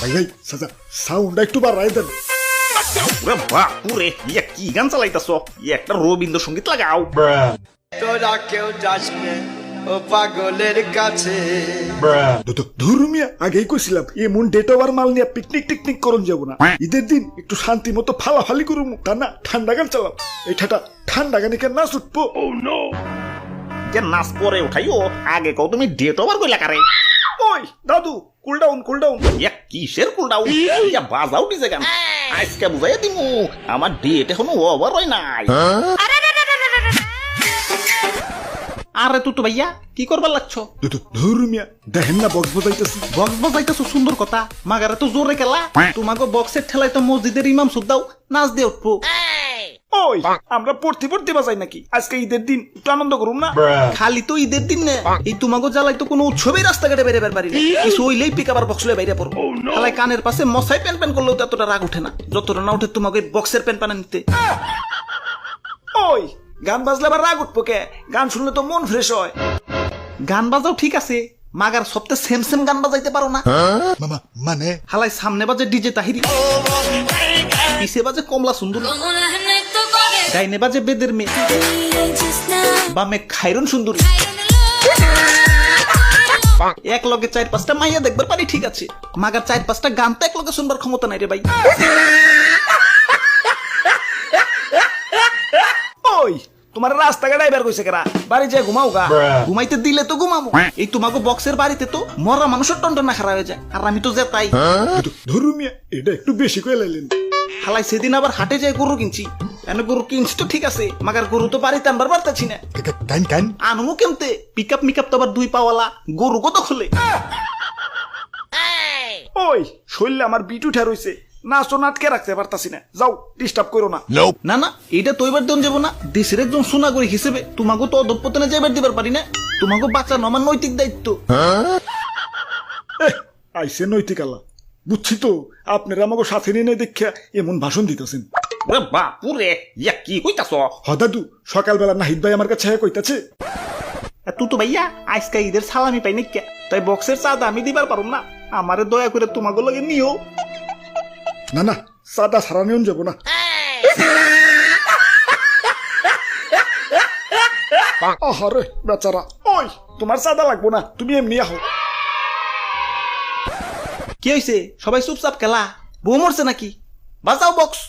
ভাই ভাই সাউন্ড একটু বাড়াই দেন। ওরে বাপুরে, ইয়া কি গান চালাইতাছো? একটা রবীন্দ্রসঙ্গীত লাগাও। তোরা কেউ যাস নে ও পাগলের কাছে। ধর্মিয়া আগেই কইছিলাম এমন ডেট ওভার মাল নিয়ে পিকনিক টিকনিক করুন যাবো না। ঈদের দিন একটু শান্তি মতো ফালাফালি করুম, তা না ঠান্ডা গান চালাম। এটাটা ঠান্ডা গানে কেন নাচ উঠবো? যে নাচ পরে উঠাইও, আগে কও তুমি ডেট ওভার কইলা কারে? ওই দাদু কুল ডাউন কুল ডাউন। ইয়া কিসের কুলডাউন? ইয়া বাজাও ডিজে গান। আজকে বুঝাইয়া দিমু আমার ডেট এখনো ওভার হয় নাই। আরে তুতু ভাইয়া কি করবার লাগছো? ধর্মিয়া দেখেন না বক্স বাজাইতেছি। বক্স বাজাইতেছো, সুন্দর কথা। মাগারে তো জোরে খেলা। তোমাকে বক্সের ঠেলাই তো মসজিদের ইমাম সুদ্দাও নাচ দিয়ে উঠবো। ওই আমরা পড়তে পড়তে বাজাই নাকি? আজকে ঈদের দিন একটু আনন্দ করুন না। খালি তো ঈদের দিন না, এই তোমাকে জ্বালাই তো কোনো উৎসবেই রাস্তাঘাটে বেড়ে পারি না। কিছু হইলেই পিক আবার বক্স লয়ে বাইরে পড়ো। খালাই কানের পাশে মশাই প্যান প্যান করলেও তো এতটা রাগ উঠে না, যতটা না উঠে তোমাকে বক্সের প্যান প্যানে নিতে। ওই গান বাজলে আবার রাগ উঠবো কে? গান শুনলে তো মন ফ্রেশ হয়। গান বাজাও ঠিক আছে, মাগার সপ্তাহে সেম সেম গান বাজাইতে পারো না? মামা মানে হালাই সামনে বাজে ডিজে তাহিরি, পিছে বাজে কমলা সুন্দর, ডাইনে বাজে বেদের মেয়ে, বামে খাইরন সুন্দরী। এক লগে 4-5টা মাইয়া দেখবার পারি ঠিক আছে, মাগার 4-5টা গান তো এক লগে শুনবার ক্ষমতা নাই রে ভাই। ওই তোমার রাস্তাঘাট আইবার কইছে কেরা? বাড়ি যায় ঘুমাও গা। ঘুমাইতে দিলে তো ঘুমাবো, এই তোমাকে বক্সের বাড়িতে তো মরা মানুষের টন্টনা খারাপ হয়ে যায়, আর আমি তো যেতাই। ধর্মিয়া এটা একটু বেশি কয়ে লাইলেন। হালাই সেদিন আবার হাটে যায় গরু কিনছি। এনে গরু কিনছি তো ঠিক আছে, মাগার গরু তো বাড়িতে আনবার পারতাছি না। কান কান আনমু কেমতে? পিকআপ মিকআপ তো আবার 2 পাওয়ালা, গরু কত খুলে। ওই শরীরে আমার বিট উঠা রইছে, নাচো নাটকে রাখতে পারতাছি না। যাও ডিস্টার্ব করো না। না না, এটা তো এবার দেন যাবো না। দেশের একজন সোনাগরি হিসেবে তোমাকে তো অধঃপতনে যাইবার দিবার পারি না। তোমাকে বাঁচানো আমার নৈতিক দায়িত্ব। আইসে নৈতিক আল্লাহ, বুঝছি তো আপনারা আমাকে সাথে নিয়ে দেখা এমন ভাষণ দিতেছেন। ওরে বাপুরে, ইয়া কি কইতাছ? দাদু সকালবেলা নাহিদ ভাই আমার কাছে কইতাছে তুই তো ভাইয়া আজকে ঈদের সালামি পাই নাকি, তাই বক্সের চাঁদা আমি দিবার পারুম না, আমারে দয়া করে তোমাকে লগে নিও। না না সাদা সারা নিয়ন যাবো না। আহারে বেচারা। ওই তোমার সাদা লাগবো না, তুমি এমনি আহো। কি হয়েছে? সবাই চুপচাপ খেলা, বউ মরছে নাকি? বাজাও বক্স।